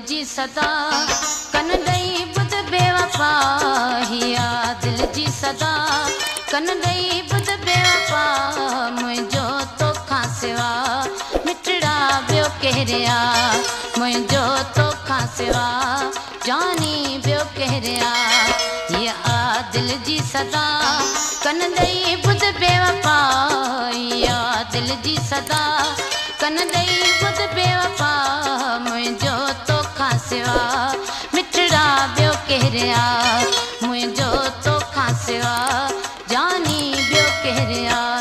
जी सदा कन ॾेई ॿुध बेवफा हिया दिल जी सदा कन ॾेई ॿुध बेवफा मुंहिंजो तोखां सिवा मिठड़ा ॿियो केरु आहे मुंहिंजो तोखां सिवा जानी ॿियो केरु आहे हिया दिल जी सदा कन ॾेई ॿुध बेवफा हिया दिल जी सदा कन ॾेई ॿुध बेवफा मुंहिंजो तोखां सिवा मिठड़ा ॿियो केरु आहे मुंहिंजो तोखां सिवा जानी ॿियो केरु आहे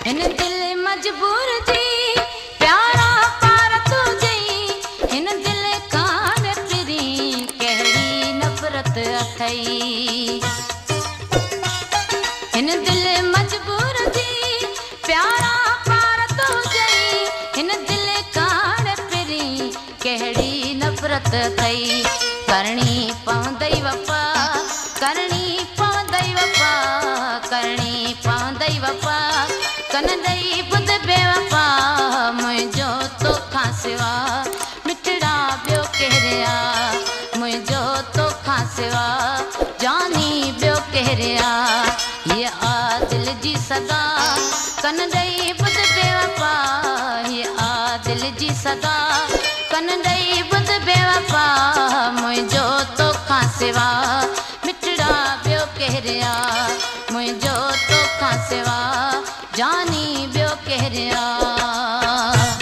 हिन दिल मजबूर जी प्यारा पार तुझी हिन दिल कान फिरी कहिड़ी नफ़रत अथई हिन दिल मजबूर जी प्यारा पार तुझी हिन दिल कान फिरी कहिड़ी नफ़रत अथई करणी पवंदई वफ़ा करणी पवंदई वफ़ा करणी पवंदई वफ़ा कन ॾेई ॿुध बेवफा मुंहिंजो तोखां सिवा मिठड़ा ॿियो केरु आहे मुंहिंजो तोखां सिवा जानी ॿियो केरु आहे हीअ दिल जी सदा कन ॾेई ॿुध बेवफा हीअ दिल जी सदा कन ॾेई ॿुध बेवफा मुंहिंजो तोखां सिवा मिठड़ा ॿियो केरु आहे मुंहिंजो तोखां सिवा जानी ॿियो केरु आहे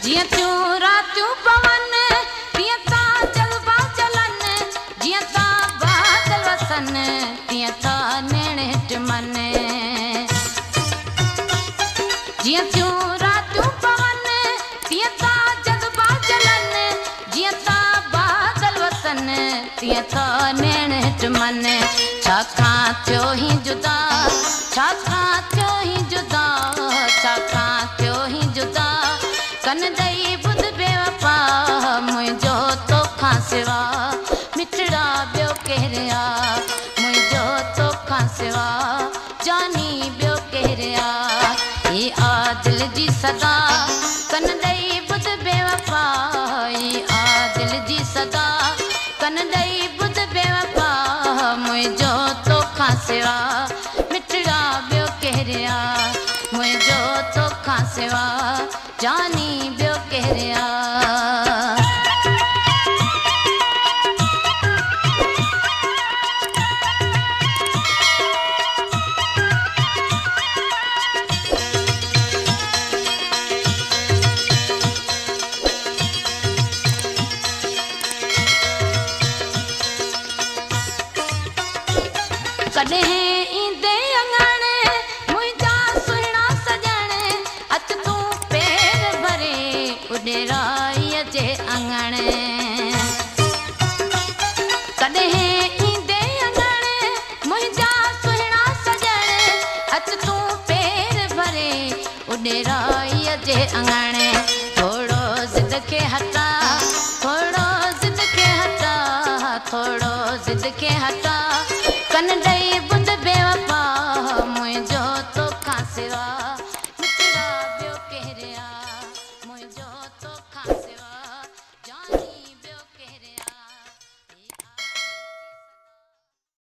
जियां तूं रातियूं पवन तीअं तां जलवा चलन जियां तां बादल वसन तीअं तां नेण हिट मन जियां तूं रातियूं पवन तीअं तां जलवा चलन जियां तां बादल वसन तीअं तां नेण हिट मन छाकां थियो ही जुदा छाकां थियो ही जुदा छाकां थियो ही जुदा कन ॾेई ॿुध बेवफा मुंहिंजो तोखां सिवा मिठड़ा ॿियो केरु आहे मुंहिंजो तोखां सिवा जानी ॿियो केरु आहे हीअ दिल जी सदा कन ॾेई ॿुध बेवफा हीअ दिल जी सदा कन ॾेई ॿुध बेवफा मुंहिंजो तोखां सिवा मिठड़ा ॿियो केरु आहे मुंहिंजो तोखां सिवा जानी ॿियो केरु आहे कॾहिं ईंदे अङण मुंहिंजा सुहिणा सॼण अच तूं पेर भरे उॾेराईअ जे अङण कॾहिं ईंदे अङण मुंहिंजा सुहिणा सॼण अच तूं पेर भरे उॾेराईअ जे अङण थोरो ज़िद खे हटा थोरो ज़िद खे हटा थोरो ज़िद खे हटा